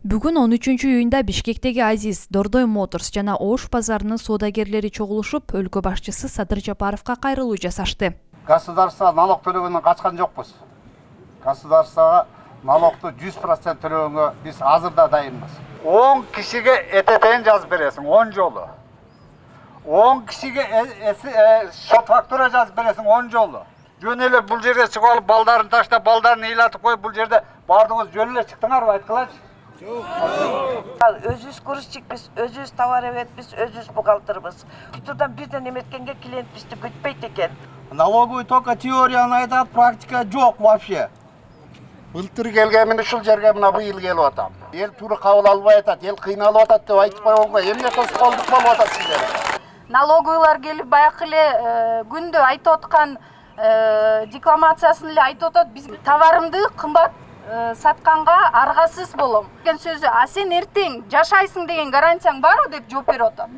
Бүгүн 13-июнда Бишкектеги Азиз, Дордой Моторс жана Ош базарынын соодагерлери чогулушуп, өлкө башчысы Садыр Жапаровго кайрылуу жасашты. Государство налог төлөгөндөн качкан жокпуз. Государствого налогду 100% төлөгөнгө биз азырда дайынбыз. 10 кишиге ЭТТн жазып бересиң 10 жолу. 10 кишиге шот фактура жазып бересиң 10 жолу. Жөн эле бул жерге чыгып алып балдарын таштап, балдарын ыйлатып коюп, бул жерде бардыгыңыз жөн эле чыктыңарбы, айткылачы? Өзүбүз грузчикпиз, өзүбүз товароведбиз, өзүбүз бухгалтербиз. Кутурдан бирден эметкенге клиент бизди күтпөйт экен. Налоговый только теорияны айтат, практика жок вообще. Былтыр келгенмин ушул жерге мына быйыл келип атам. Эл туура кабыл албай атат, эл кыйналып атат деп айтпай болбой, эмне тоскоолдук болуп атат сиздерге? Налоговыйлар келип баягы эле күндө айтып аткан декламациясын эле айтып атат. Биз товарымды кымбат сатканга аргасыз болом деген сөзү. А сен эртең жашайсың деген гарантияң барбы деп жооп берип атат.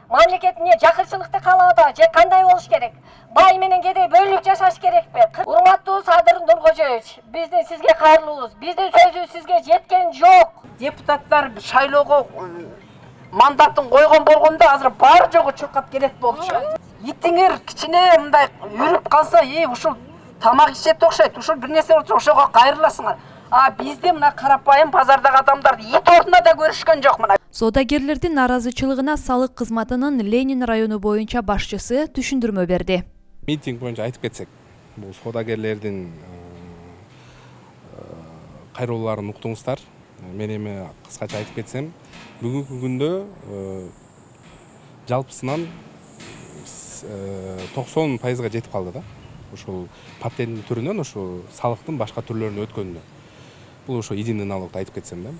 Мамлекет эмне жакырчылыкты каалап атабы же кандай болуш керек? Бай менен кедей бөлүнүп жашаш керекпи? Урматтуу Садыр Нуркожоевич, биздин сизге кайрылуубуз. Биздин сөзүбүз сизге жеткен жок. Депутаттар шайлоого мандатын койгон болгондо азыр бар жогу чуркап керек болчу. Итиңер кичине мындай үрүп калса, ушул тамак ичет окшойт, ушул бир нерсе болсо ошого кайрыласыңар. А бизде мына карапайым базардагы адамдар ит ордуна да көрүшкөн жок мына. Соодагерлердин наразычылыгына салык кызматынын Ленин району боюнча башчысы түшүндүрмө берди. Митинг боюнча айтып кетсек, бул соодагерлердин кайрылууларын уктуңуздар. Мен эми кыскача айтып кетсем, бүгүнкү күндө жалпысынан 90% жетип калды да. Ушул патенттин түрүнөн ошо салыктын башка түрлөрүнө өткөнүнө. Бул ошо единый налогду айтып кетсем да.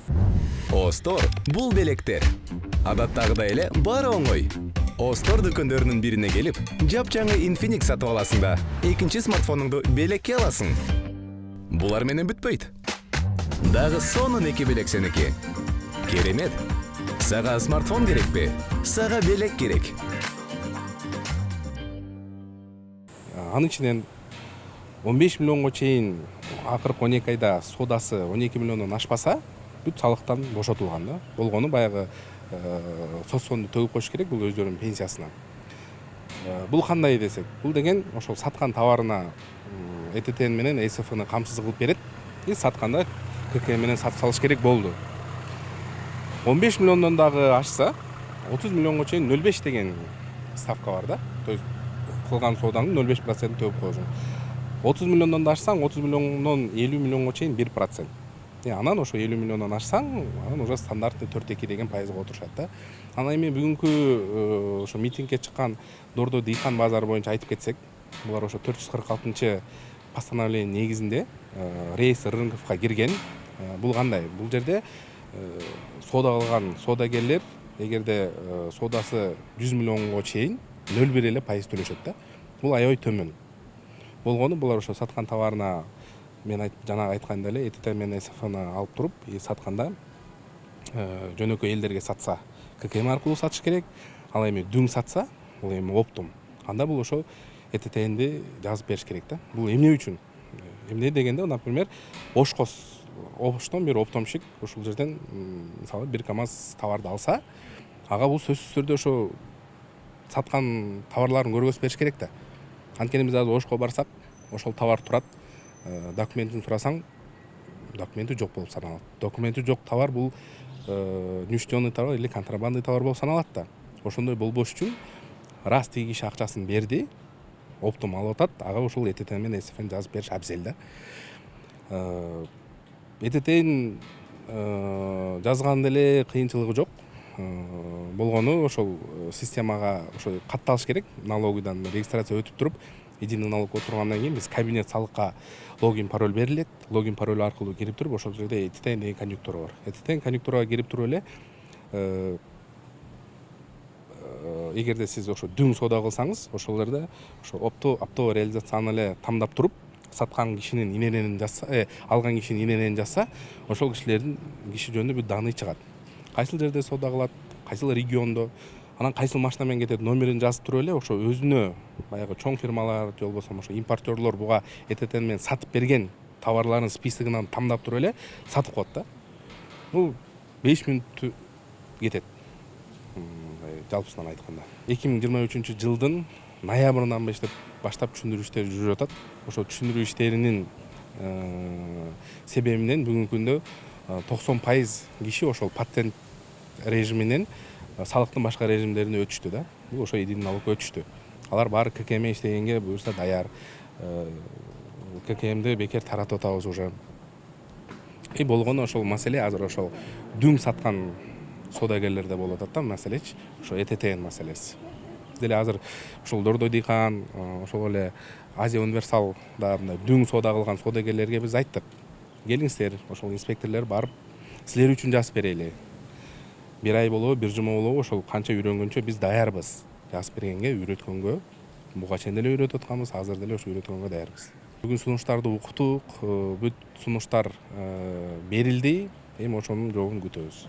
Остор бул белектер. Адаттагыдай эле баары оңой. Остор дүкөндөрүнүн бирине келип, жапжаңы Infinix сатып аласың да, экинчи смартфонуңду белекке аласың. Булар менен бүтпөйт. Дагы сонун 2 белек сеники. Керемет. Сага смартфон керекпи? Сага белек керек. Анын ичинен 15 миллионго чейин акыркы 12 айда содасы 12 миллиондон ашпаса, бүт салыктан бошотулган да. Болгону баягы соцфонду төгүп коюш керек, бул өздөрүнүн пенсиясына. Бул кандай десек, бул деген ошол саткан товарына ЭТТн менен СФны камсыз кылып берет. И сатканда КК менен сатып салыш керек болду. 15 миллиондон дагы ашса, 30 миллионго чейин 0,5 деген ставка бар да. То есть кылган соодаңдын 0,5% төгүп коесуң. 30 миллиондон да ашсаң, 30 миллиондон 50 миллионго чейин 1%. Анан ошо 50 миллиондон ашсаң, анан уже стандартный 4,2 деген пайызга отурушат да. Анан эми бүгүнкү ошо митингге чыккан Дордой Дыйкан базары боюнча айтып кетсек, булар ошо 446 постановление негизинде реестр рынокко кирген. Бул кандай? Бул жерде соода кылган соодагерлер эгерде соодасы 100 миллионго чейин 0,1 эле пайыз төлөшөт да. Бул аябай төмөн. Болгону булар ошо саткан товарына мен жанагы айткандай эле ЭТТ менен СФны алып туруп, сатканда жөнөкөй элдерге сатса, ККМ аркылуу сатыш керек. Ал эми дүң сатса, бул эми оптом. Анда бул ошо ЭТТнди жазып бериш керек да. Бул эмне үчүн? Эмне дегенде, например, Оштон бир оптомщик ушул жерден мисалы бир КАМАЗ товарды алса, ага бул сөзсүз түрдө ошо саткан товарларын көргөзүп бериш керек да. Анткени биз азыр Ошко барсак, ошол товар турат, документин сурасаң, документи жок болуп саналат. Документи жок товар бул нючтённый товар или контрабандный товар болуп саналат да. Ошондой болбош үчүн раз тиги киши акчасын берди, оптом алып атат, ага ошол ЭТТ менен СФны жазып бериш абзел да. ЭТТнин жазганда эле кыйынчылыгы жок. Болгону ошол системага ошо катталыш керек. Налогыдан регистрация өтүп туруп, единый налог отургандан кийин биз кабинет салыкка логин пароль берилет. Логин пароль аркылуу кирип туруп, ошол жерде ЭТТн деген конъюнктура бар. ЭТТн конъюнктурага кирип туруп эле эгерде сиз ошо дүң соода кылсаңыз, ошол жерде ошо оптовый реализацияны эле тамдап туруп, саткан кишинин иненени жазса, алган кишинин иненени жазса, ошол киши жөнүндө бүт данный чыгат. Кайсыл жерде соода кылат, кайсыл региондо, анан кайсыл машина менен кетет, номерин жазып туруп эле ошо өзүнө баягы чоң фирмалар же болбосо ошо импортерлор буга ЭТТ менен сатып берген товарларын списогунан тамдап туруп эле сатып коет да. Бул 5 мүнөт кетет. Жалпысынан айтканда 2023 жылдын ноябрынан баштап түшүндүрүү иштери жүрүп атат. Ошо түшүндүрүү иштеринин себебинен бүгүнкү күндө 90% киши ошол патент режиминен салыктын башка режимдерине өтүштү да. Бул ошо единый налогко өтүштү. Алар баары ККМ иштегенге буюрса даяр. ККМди бекер таратып атабыз уже. Болгону ошол маселе азыр ошол дүң саткан соодагерлерде болуп атат да маселечи. Ошо ЭТТН маселеси. Деле азыр ошол Дордой Дыйкан, ошол эле Азия Универсалда мындай дүң соода кылган соодагерлерге биз айттык. Келиңиздер, ошол инспекторлор барып силер үчүн жазып берели. 1 ай болобу, 1 жума болобу, ошол канча үйрөнгөнчө биз даярбыз. Жазып бергенге, үйрөткөнгө, буга чейин деле үйрөтүп атканбыз, азыр деле ошо үйрөткөнгө даярбыз. Бүгүн сунуштарды укуттук, бүт сунуштар берилди. Эми ошонун жообун күтөбүз.